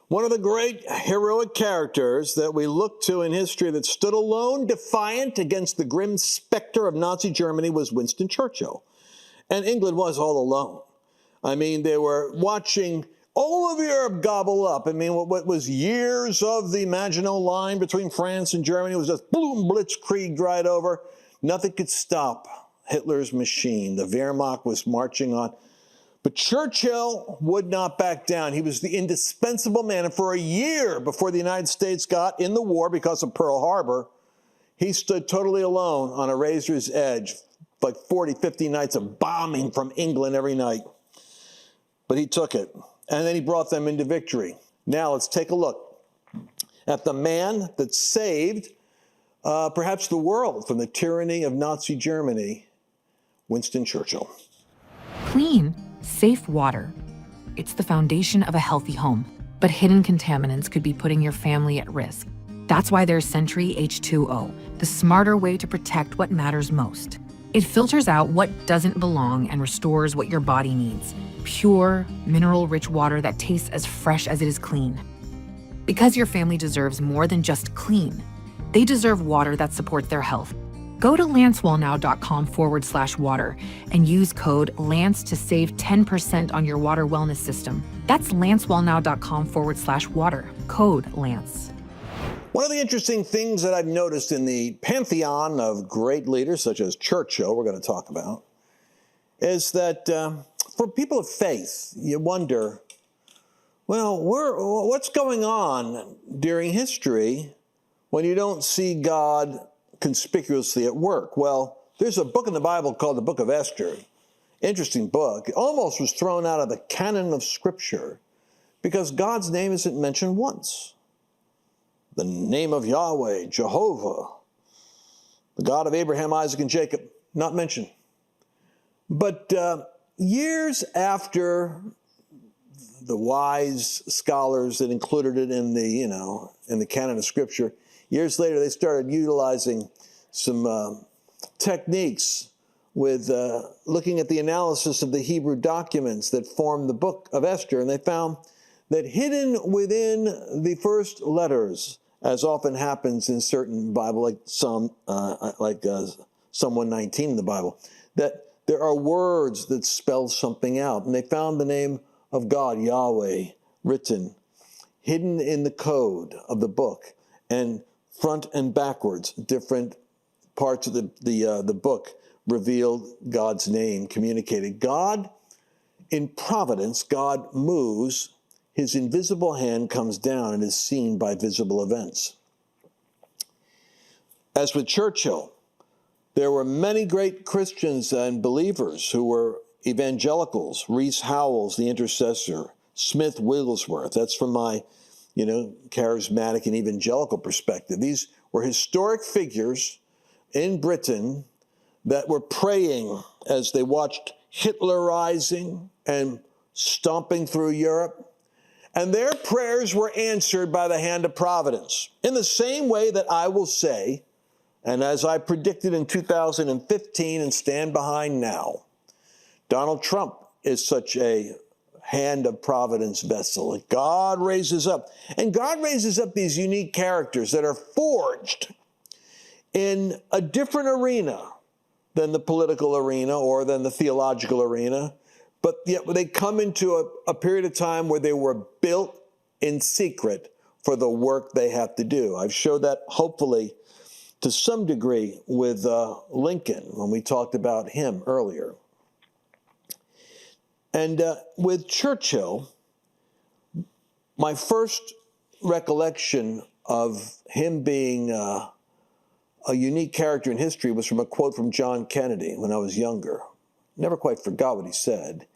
One of the great heroic characters that we look to in history that stood alone, defiant against the grim specter of Nazi Germany was Winston Churchill. And England was all alone. I mean, they were watching all of Europe gobble up. I mean, what was years of the Maginot Line between France and Germany was just boom, blitzkrieg right over. Nothing could stop Hitler's machine. The Wehrmacht was marching on. But Churchill would not back down. He was the indispensable man. And for a year before the United States got in the war because of Pearl Harbor, he stood totally alone on a razor's edge, like 40, 50 nights of bombing from England every night. But he took it, and then he brought them into victory. Now let's take a look at the man that saved perhaps the world from the tyranny of Nazi Germany, Winston Churchill. Clean, safe water. It's the foundation of a healthy home, but hidden contaminants could be putting your family at risk. That's why there's Sentry H2O, the smarter way to protect what matters most. It filters out what doesn't belong and restores what your body needs. Pure, mineral-rich water that tastes as fresh as it is clean. Because your family deserves more than just clean. They deserve water that supports their health. Go to lancewallnau.com/water and use code LANCE to save 10% on your water wellness system. That's lancewallnau.com/water, code LANCE. One of the interesting things that I've noticed in the pantheon of great leaders, such as Churchill, we're going to talk about, is that for people of faith, you wonder, well, what's going on during history when you don't see God conspicuously at work? Well, there's a book in the Bible called the Book of Esther. Interesting book. It almost was thrown out of the canon of Scripture because God's name isn't mentioned once. The name of Yahweh, Jehovah, the God of Abraham, Isaac, and Jacob, not mentioned. But years after the wise scholars that included it in the canon of Scripture, years later, they started utilizing some techniques with looking at the analysis of the Hebrew documents that form the book of Esther, and they found that hidden within the first letters, as often happens in certain Bible, like Psalm 119 in the Bible, that there are words that spell something out, and they found the name of God, Yahweh, written, hidden in the code of the book, and front and backwards, different parts of the book revealed God's name, communicated. God, in providence, God moves. His invisible hand comes down and is seen by visible events. As with Churchill, there were many great Christians and believers who were evangelicals. Rees Howells, the intercessor, Smith Wigglesworth. That's from my charismatic and evangelical perspective. These were historic figures in Britain that were praying as they watched Hitler rising and stomping through Europe. And their prayers were answered by the hand of providence. In the same way that I will say, and as I predicted in 2015 and stand behind now, Donald Trump is such a hand of providence vessel. God raises up. And God raises up these unique characters that are forged in a different arena than the political arena or than the theological arena. But yet they come into a period of time where they were built in secret for the work they have to do. I've showed that hopefully to some degree with Lincoln when we talked about him earlier. And with Churchill, my first recollection of him being a unique character in history was from a quote from John Kennedy when I was younger. Never quite forgot what he said.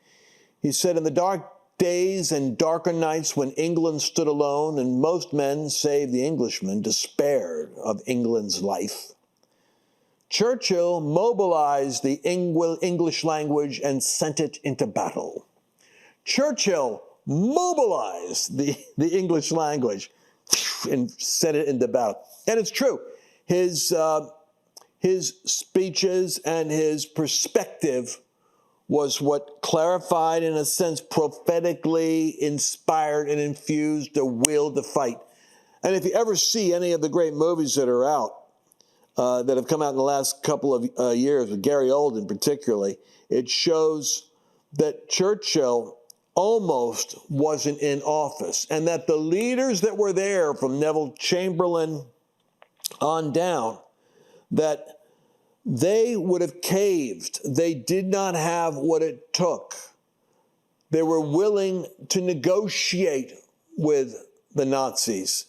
He said, "In the dark days and darker nights when England stood alone and most men, save the Englishmen, despaired of England's life, Churchill mobilized the English language and sent it into battle." Churchill mobilized the English language and sent it into battle. And it's true. His speeches and his perspective was what clarified, in a sense, prophetically inspired and infused a will to fight. And if you ever see any of the great movies that are out, that have come out in the last couple of years, with Gary Oldman particularly, it shows that Churchill almost wasn't in office, and that the leaders that were there, from Neville Chamberlain on down, that they would have caved. They did not have what it took. They were willing to negotiate with the Nazis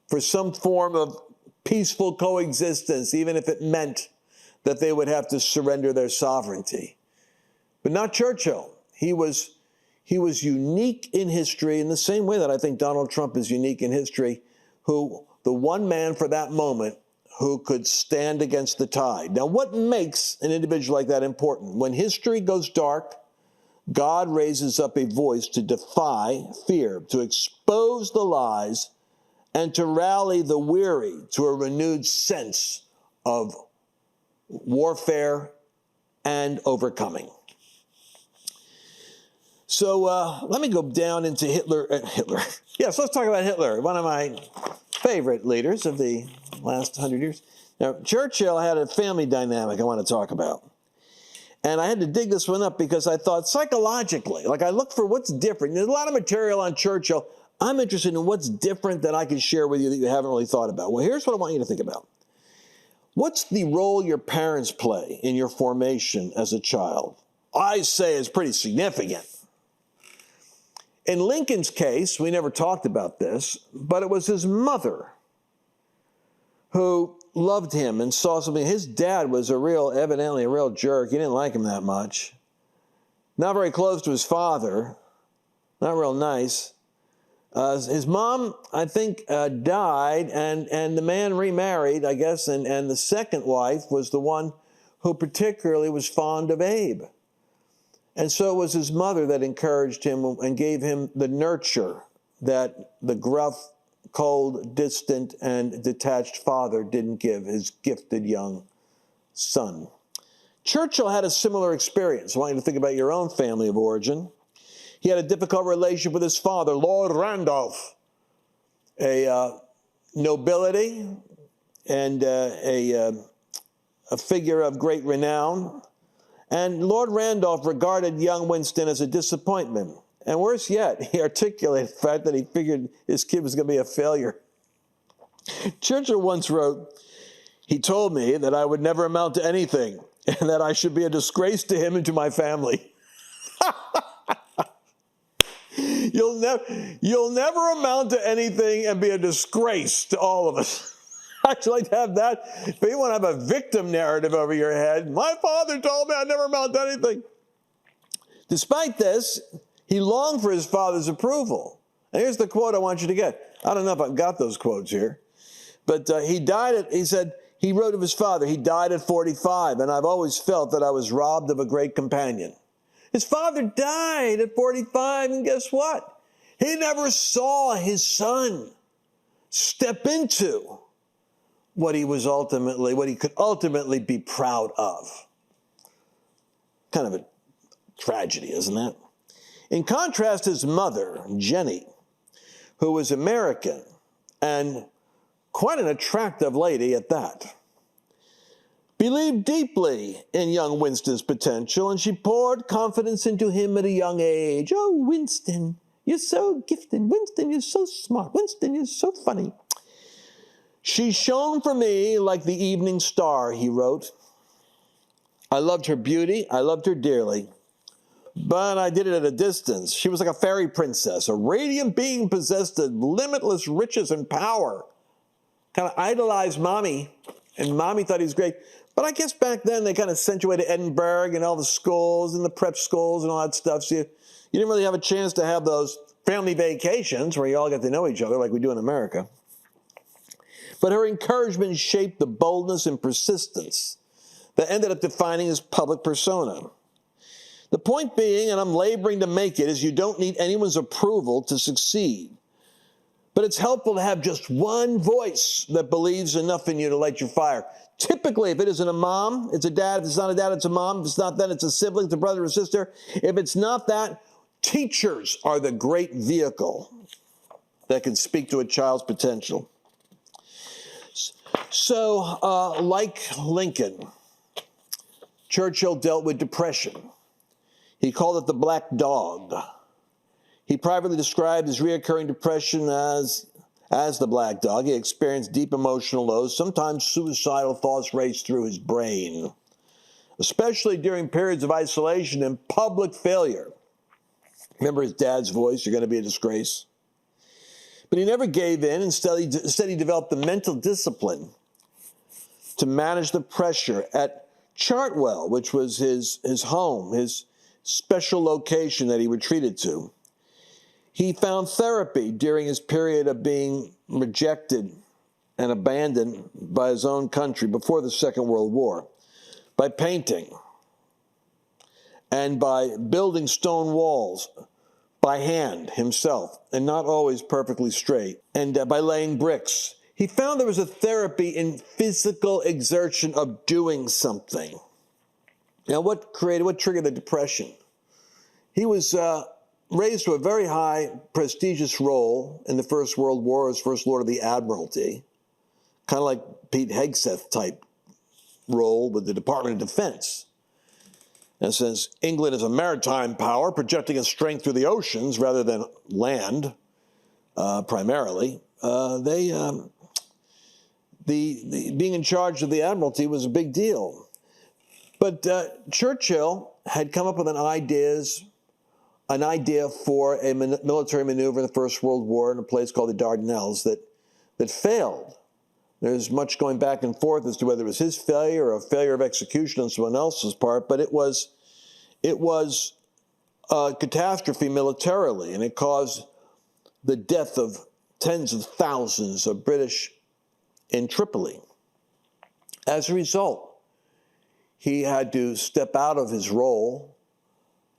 for some form of peaceful coexistence, even if it meant that they would have to surrender their sovereignty. But not Churchill. He was unique in history in the same way that I think Donald Trump is unique in history, who the one man for that moment who could stand against the tide. Now, what makes an individual like that important? When history goes dark, God raises up a voice to defy fear, to expose the lies, and to rally the weary to a renewed sense of warfare and overcoming. So let me go down into Hitler. Yes, let's talk about Hitler, one of my favorite leaders of the last 100 years. Now, Churchill had a family dynamic I want to talk about. And I had to dig this one up because I thought psychologically, like I looked for what's different. There's a lot of material on Churchill. I'm interested in what's different that I can share with you that you haven't really thought about. Well, here's what I want you to think about. What's the role your parents play in your formation as a child? I say it's pretty significant. In Lincoln's case, we never talked about this, but it was his mother who loved him and saw something. His dad was evidently a real jerk. He didn't like him that much. Not very close to his father. Not real nice. His mom, I think, died, and the man remarried, I guess, and the second wife was the one who particularly was fond of Abe. And so it was his mother that encouraged him and gave him the nurture that the gruff, cold, distant, and detached father didn't give his gifted young son. Churchill had a similar experience. I want you to think about your own family of origin. He had a difficult relationship with his father, Lord Randolph, a nobility and a figure of great renown. And Lord Randolph regarded young Winston as a disappointment. And worse yet, he articulated the fact that he figured his kid was going to be a failure. Churchill once wrote, "He told me that I would never amount to anything and that I should be a disgrace to him and to my family." You'll never amount to anything and be a disgrace to all of us. I'd like to have that. If you want to have a victim narrative over your head, my father told me I'd never amount to anything. Despite this, he longed for his father's approval. And here's the quote I want you to get. I don't know if I've got those quotes here. But he wrote of his father, he died at 45, and I've always felt that I was robbed of a great companion. His father died at 45, and guess what? He never saw his son step into what he could ultimately be proud of. Kind of a tragedy, isn't it? In contrast, his mother, Jenny, who was American and quite an attractive lady at that, believed deeply in young Winston's potential, and she poured confidence into him at a young age. "Oh, Winston, you're so gifted. Winston, you're so smart. Winston, you're so funny. She shone for me like the evening star," he wrote. "I loved her beauty. I loved her dearly. But I did it at a distance. She was like a fairy princess, a radiant being possessed of limitless riches and power. Kind of idolized Mommy, and Mommy thought he was great. But I guess back then they kind of sent you away to Edinburgh and all the schools and the prep schools and all that stuff. So you didn't really have a chance to have those family vacations where you all get to know each other like we do in America. But her encouragement shaped the boldness and persistence that ended up defining his public persona. The point being, and I'm laboring to make it, is you don't need anyone's approval to succeed. But it's helpful to have just one voice that believes enough in you to light your fire. Typically, if it isn't a mom, it's a dad. If it's not a dad, it's a mom. If it's not that, it's a sibling, it's a brother or sister. If it's not that, teachers are the great vehicle that can speak to a child's potential. So, like Lincoln, Churchill dealt with depression. He called it the black dog. He privately described his reoccurring depression as the black dog. He experienced deep emotional lows. Sometimes suicidal thoughts raced through his brain, especially during periods of isolation and public failure. Remember his dad's voice, "You're going to be a disgrace." But he never gave in. Instead, he developed the mental discipline to manage the pressure. At Chartwell, which was his home, his special location that he retreated to, he found therapy during his period of being rejected and abandoned by his own country before the Second World War, by painting and by building stone walls by hand himself, and not always perfectly straight, and by laying bricks. He found there was a therapy in physical exertion of doing something. Now, what triggered the depression? He was raised to a very high, prestigious role in the First World War as First Lord of the Admiralty, kind of like Pete Hegseth type role with the Department of Defense. And since England is a maritime power, projecting its strength through the oceans rather than land, primarily, being in charge of the Admiralty was a big deal. But Churchill had come up with an idea for a military maneuver in the First World War in a place called the Dardanelles that failed. There's much going back and forth as to whether it was his failure or a failure of execution on someone else's part, but it was a catastrophe militarily, and it caused the death of tens of thousands of British in Tripoli. As a result, he had to step out of his role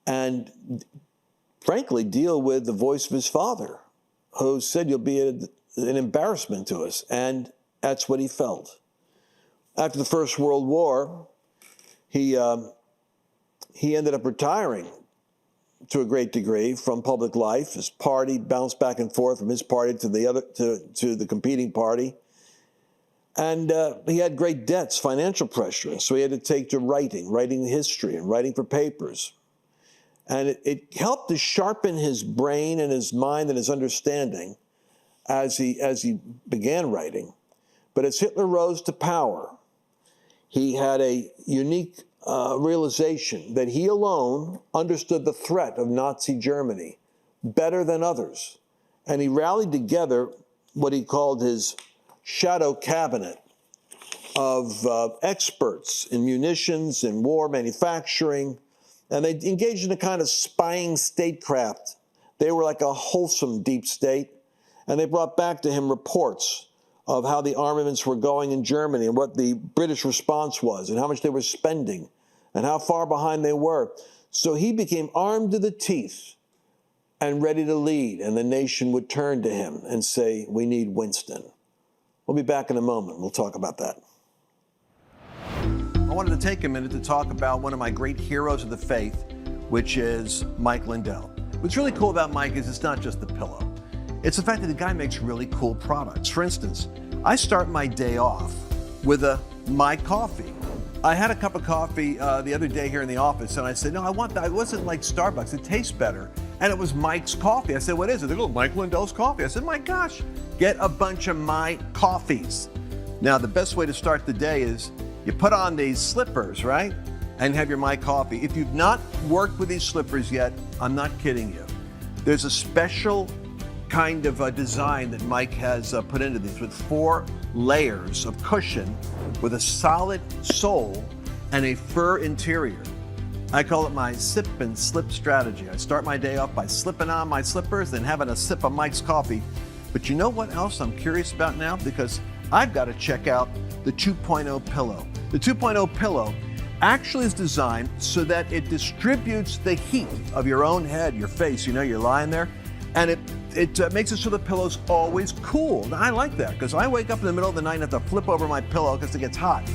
and, frankly, deal with the voice of his father, who said, "You'll be an embarrassment to us." And that's what he felt. After the First World War, he ended up retiring to a great degree from public life. His party bounced back and forth from his party to the competing party. And he had great debts, financial pressure, so he had to take to writing history and writing for papers. And it helped to sharpen his brain and his mind and his understanding as he began writing. But as Hitler rose to power, he had a unique realization that he alone understood the threat of Nazi Germany better than others. And he rallied together what he called his shadow cabinet of experts in munitions and war manufacturing. And they engaged in a kind of spying statecraft. They were like a wholesome deep state. And they brought back to him reports of how the armaments were going in Germany and what the British response was and how much they were spending and how far behind they were. So he became armed to the teeth and ready to lead, and the nation would turn to him and say, "We need Winston." We'll be back in a moment. We'll talk about that. I wanted to take a minute to talk about one of my great heroes of the faith, which is Mike Lindell. What's really cool about Mike is it's not just the pillow. It's the fact that the guy makes really cool products. For instance, I start my day off with my coffee. I had a cup of coffee the other day here in the office, and I said, "No, I want that." It wasn't like Starbucks. It tastes better. And it was Mike's coffee. I said, "What is it?" They go, "Mike Lindell's coffee." I said, "My gosh, get a bunch of my coffees." Now, the best way to start the day is you put on these slippers, right? And have your My Coffee. If you've not worked with these slippers yet, I'm not kidding you. There's a special kind of a design that Mike has put into these with 4 layers of cushion with a solid sole and a fur interior. I call it my sip and slip strategy. I start my day off by slipping on my slippers, then having a sip of Mike's coffee. But you know what else I'm curious about now? Because I've got to check out the 2.0 pillow. The 2.0 pillow actually is designed so that it distributes the heat of your own head, your face. You know, you're lying there, and it it makes it so the pillow's always cool. Now, I like that because I wake up in the middle of the night and have to flip over my pillow because it gets hot.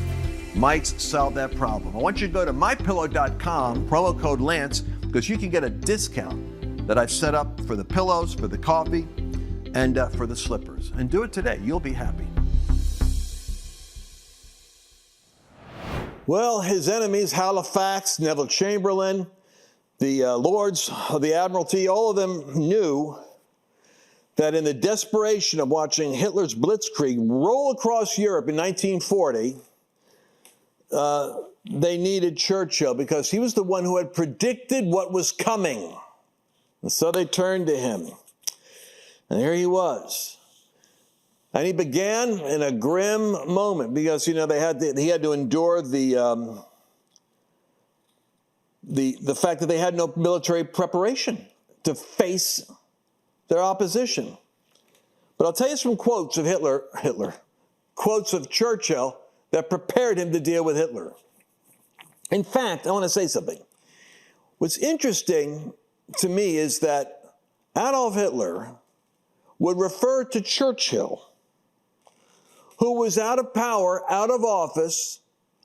Mites solve that problem. I want you to go to mypillow.com, promo code Lance, because you can get a discount that I've set up for the pillows, for the coffee, and for the slippers. And do it today. You'll be happy. Well, his enemies, Halifax, Neville Chamberlain, the lords of the Admiralty, all of them knew that in the desperation of watching Hitler's blitzkrieg roll across Europe in 1940, they needed Churchill because he was the one who had predicted what was coming. And so they turned to him. And here he was. And he began in a grim moment because, you know, he had to endure the fact that they had no military preparation to face their opposition. But I'll tell you some quotes of quotes of Churchill that prepared him to deal with Hitler. In fact, I want to say something. What's interesting to me is that Adolf Hitler would refer to Churchill, who was out of power, out of office,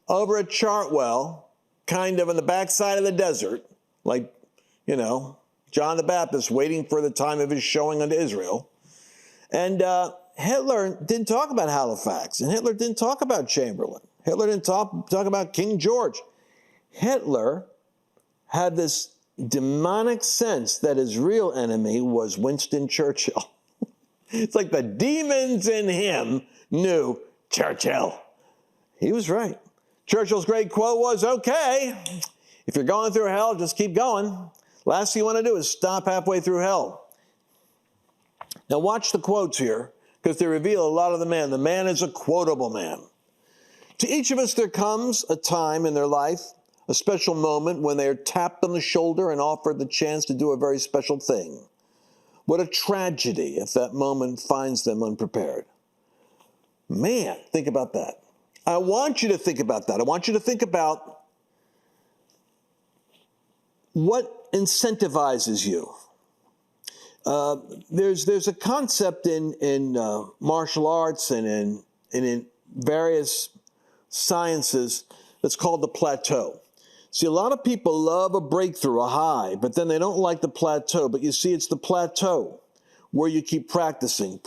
over at Chartwell, kind of on the backside of the desert, like, you know, John the Baptist waiting for the time of his showing unto Israel. And Hitler didn't talk about Halifax, and Hitler didn't talk about Chamberlain. Hitler didn't talk about King George. Hitler had this demonic sense that his real enemy was Winston Churchill. It's like the demons in him knew Churchill. He was right. Churchill's great quote was, okay, if you're going through hell, just keep going. Last thing you want to do is stop halfway through hell. Now watch the quotes here, because they reveal a lot of the man. The man is a quotable man. To each of us, there comes a time in their life, a special moment when they are tapped on the shoulder and offered the chance to do a very special thing. What a tragedy if that moment finds them unprepared. Man, think about that. I want you to think about that. I want you to think about what incentivizes you. There's a concept in martial arts and in various sciences that's called the plateau. See, a lot of people love a breakthrough, a high, but then they don't like the plateau. But you see, it's the plateau where you keep practicing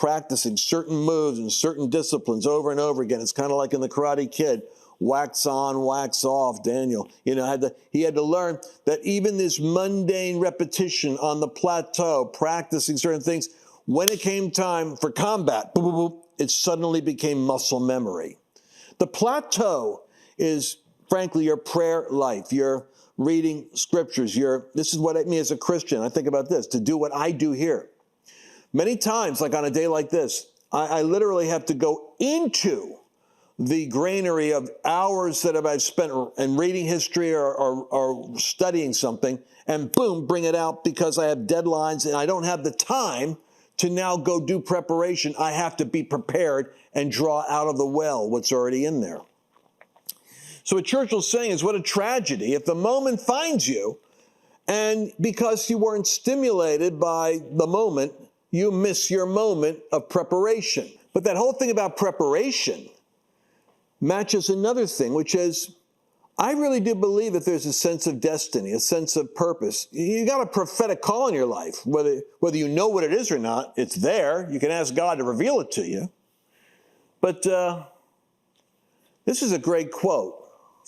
certain moves and certain disciplines over and over again. It's kind of like in the Karate Kid, wax on, wax off. Daniel, you know, he had to learn that even this mundane repetition on the plateau, practicing certain things, when it came time for combat, boop, boop, boop, it suddenly became muscle memory. The plateau is, frankly, your prayer life, your reading scriptures, this is what I mean as a Christian. I think about this, to do what I do here. Many times, like on a day like this, I literally have to go into the granary of hours that I've spent in reading history or studying something, and boom, bring it out because I have deadlines and I don't have the time to now go do preparation. I have to be prepared and draw out of the well what's already in there. So what Churchill's saying is, what a tragedy if the moment finds you, and because you weren't stimulated by the moment, you miss your moment of preparation. But that whole thing about preparation matches another thing, which is, I really do believe that there's a sense of destiny, a sense of purpose. You got a prophetic call in your life, whether you know what it is or not, it's there. You can ask God to reveal it to you. But this is a great quote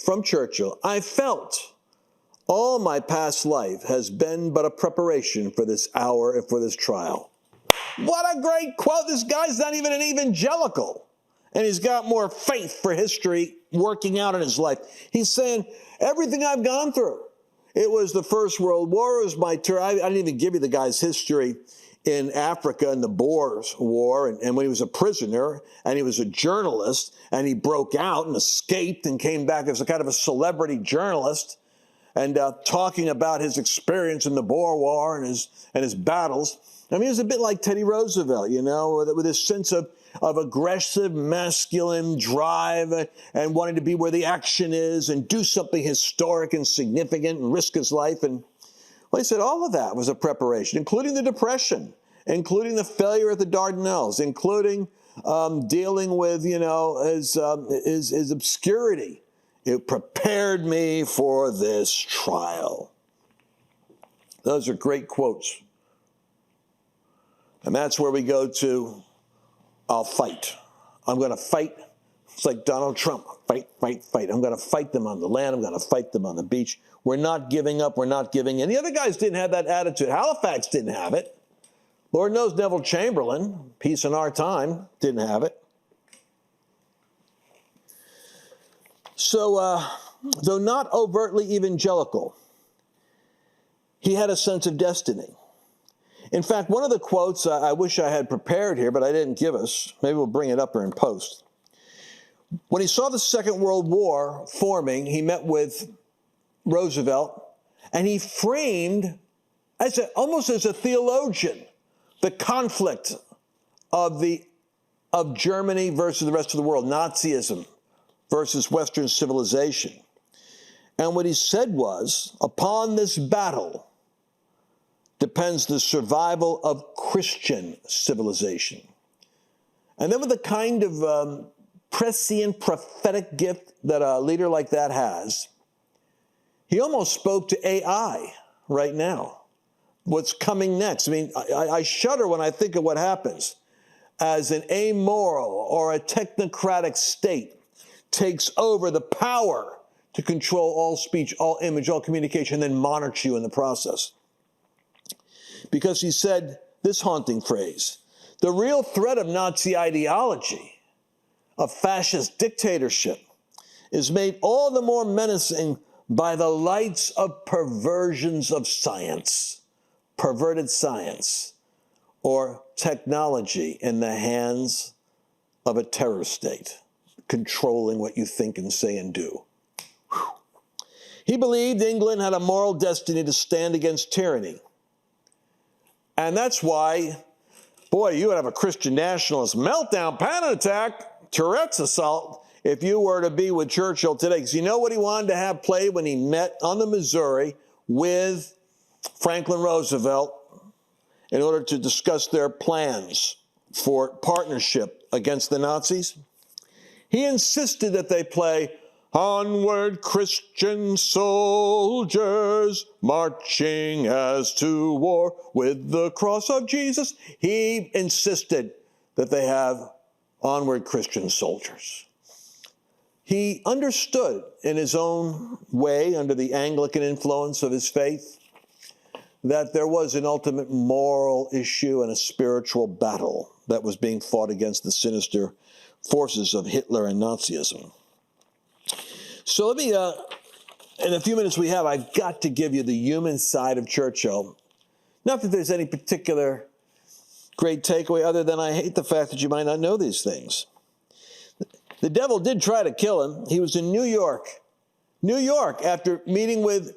from Churchill. I felt all my past life has been but a preparation for this hour and for this trial. What a great quote. This guy's not even an evangelical, and he's got more faith for history working out in his life. He's saying, everything I've gone through, it was the First World War, it was my turn. I didn't even give you the guy's history in Africa in the Boers War, and when he was a prisoner, and he was a journalist, and he broke out and escaped and came back as a kind of a celebrity journalist, and talking about his experience in the Boer War and his battles. I mean, he was a bit like Teddy Roosevelt, you know, with his sense of aggressive, masculine drive and wanting to be where the action is and do something historic and significant and risk his life. And well, he said all of that was a preparation, including the Depression including the failure at the Dardanelles, including dealing with, his obscurity. It prepared me for this trial. Those are great quotes. And that's where we go to, I'll fight. I'm going to fight. It's like Donald Trump. Fight, fight, fight. I'm going to fight them on the land. I'm going to fight them on the beach. We're not giving up. We're not giving in. The other guys didn't have that attitude. Halifax didn't have it. Lord knows Neville Chamberlain, peace in our time, didn't have it. So, though not overtly evangelical, he had a sense of destiny. In fact, one of the quotes I wish I had prepared here, but I didn't give us, maybe we'll bring it up or in post. When he saw the Second World War forming, he met with Roosevelt, and he framed, almost as a theologian, the conflict of Germany versus the rest of the world, Nazism versus Western civilization. And what he said was, upon this battle depends the survival of Christian civilization. And then with the kind of prescient prophetic gift that a leader like that has, he almost spoke to AI right now. What's coming next? I mean, I shudder when I think of what happens as an amoral or a technocratic state takes over the power to control all speech, all image, all communication, and then monitor you in the process. Because he said this haunting phrase, the real threat of Nazi ideology, of fascist dictatorship, is made all the more menacing by the lights of perversions of science, perverted science, or technology in the hands of a terror state, controlling what you think and say and do. Whew. He believed England had a moral destiny to stand against tyranny. And that's why, boy, you would have a Christian nationalist meltdown, panic attack, Tourette's assault, if you were to be with Churchill today. Because you know what he wanted to have played when he met on the Missouri with Franklin Roosevelt in order to discuss their plans for partnership against the Nazis? He insisted that they play "Onward, Christian soldiers, marching as to war with the cross of Jesus." He insisted that they have "Onward, Christian soldiers." He understood in his own way, under the Anglican influence of his faith, that there was an ultimate moral issue and a spiritual battle that was being fought against the sinister forces of Hitler and Nazism. So let me, in the few minutes we have, I've got to give you the human side of Churchill. Not that there's any particular great takeaway other than I hate the fact that you might not know these things. The devil did try to kill him. He was in New York, after meeting with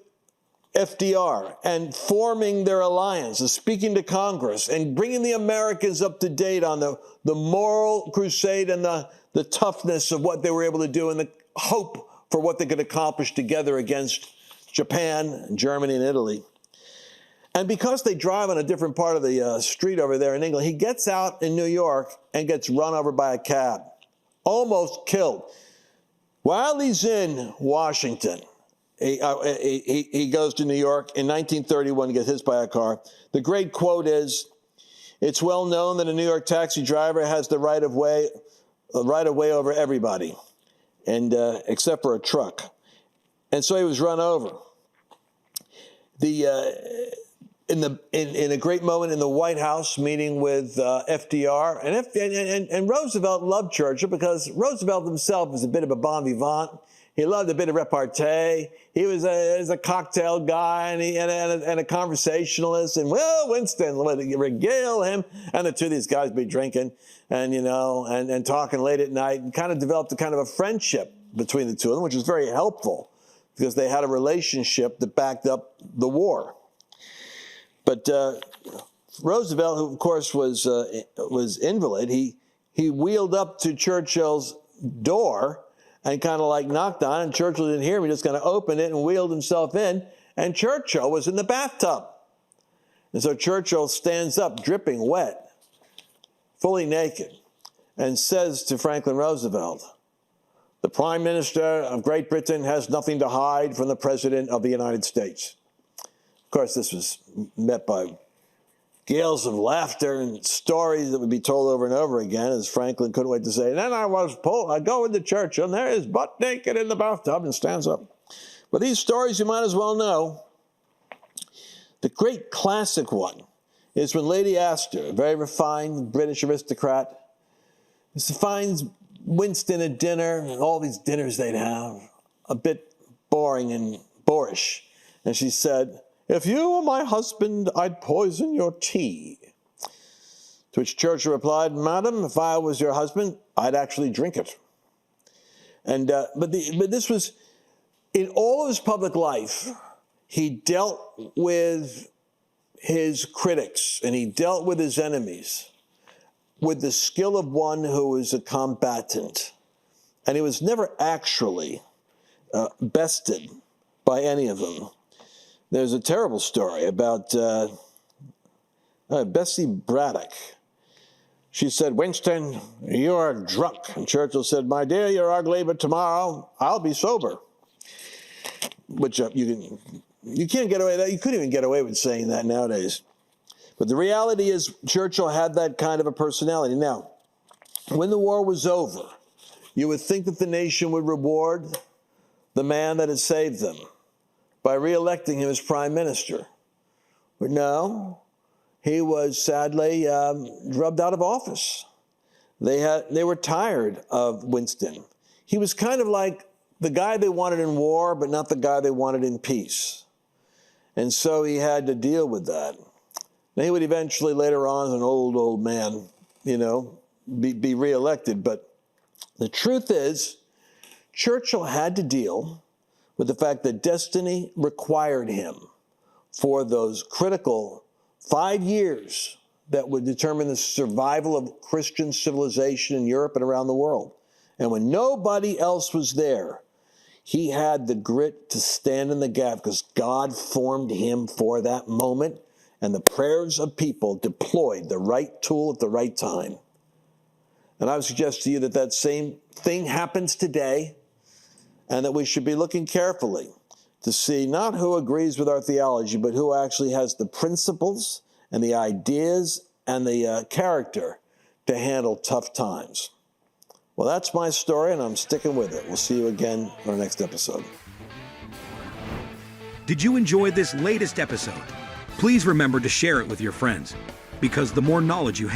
FDR and forming their alliance and speaking to Congress and bringing the Americans up to date on the moral crusade and the toughness of what they were able to do and the hope for what they could accomplish together against Japan, Germany, and Italy. And because they drive on a different part of the street over there in England, he gets out in New York and gets run over by a cab, almost killed. While he's in Washington, he goes to New York in 1931 to get hit by a car. The great quote is, "It's well known that a New York taxi driver has the right of way over everybody, and except for a truck." And so he was run over. In a great moment in the White House, meeting with FDR, and Roosevelt loved Churchill because Roosevelt himself was a bit of a bon vivant. He loved a bit of repartee. He was a cocktail guy and a conversationalist. And, well, Winston would regale him. And the two of these guys be drinking and talking late at night, and kind of developed a kind of a friendship between the two of them, which was very helpful because they had a relationship that backed up the war. But Roosevelt, who of course was invalid, he wheeled up to Churchill's door and kind of like knocked on it, and Churchill didn't hear him. He just kind of opened it and wheeled himself in, and Churchill was in the bathtub. And so Churchill stands up, dripping wet, fully naked, and says to Franklin Roosevelt, "The Prime Minister of Great Britain has nothing to hide from the President of the United States." Of course, this was met by gales of laughter and stories that would be told over and over again, as Franklin couldn't wait to say, "Then I go into Churchill, and there is butt naked in the bathtub," and stands up. But these stories you might as well know. The great classic one is when Lady Astor, a very refined British aristocrat, finds Winston at dinner, and all these dinners they'd have, a bit boring and boorish. And she said, "If you were my husband, I'd poison your tea." To which Churchill replied, "Madam, if I was your husband, I'd actually drink it." And but this was, in all of his public life, he dealt with his critics and he dealt with his enemies with the skill of one who is a combatant. And he was never actually bested by any of them. There's a terrible story about Bessie Braddock. She said, "Winston, you are drunk." And Churchill said, "My dear, you're ugly, but tomorrow I'll be sober." Which you can't get away with that. You couldn't even get away with saying that nowadays. But the reality is Churchill had that kind of a personality. Now, when the war was over, you would think that the nation would reward the man that had saved them by re-electing him as prime minister. But no, he was sadly rubbed out of office. They were tired of Winston. He was kind of like the guy they wanted in war, but not the guy they wanted in peace. And so he had to deal with that. Now, he would eventually, later on, as an old man, be reelected. But the truth is, Churchill had to deal with the fact that destiny required him for those critical 5 years that would determine the survival of Christian civilization in Europe and around the world. And when nobody else was there, he had the grit to stand in the gap because God formed him for that moment, and the prayers of people deployed the right tool at the right time. And I would suggest to you that that same thing happens today, and that we should be looking carefully to see not who agrees with our theology, but who actually has the principles and the ideas and the character to handle tough times. Well, that's my story, and I'm sticking with it. We'll see you again on our next episode. Did you enjoy this latest episode? Please remember to share it with your friends, because the more knowledge you have,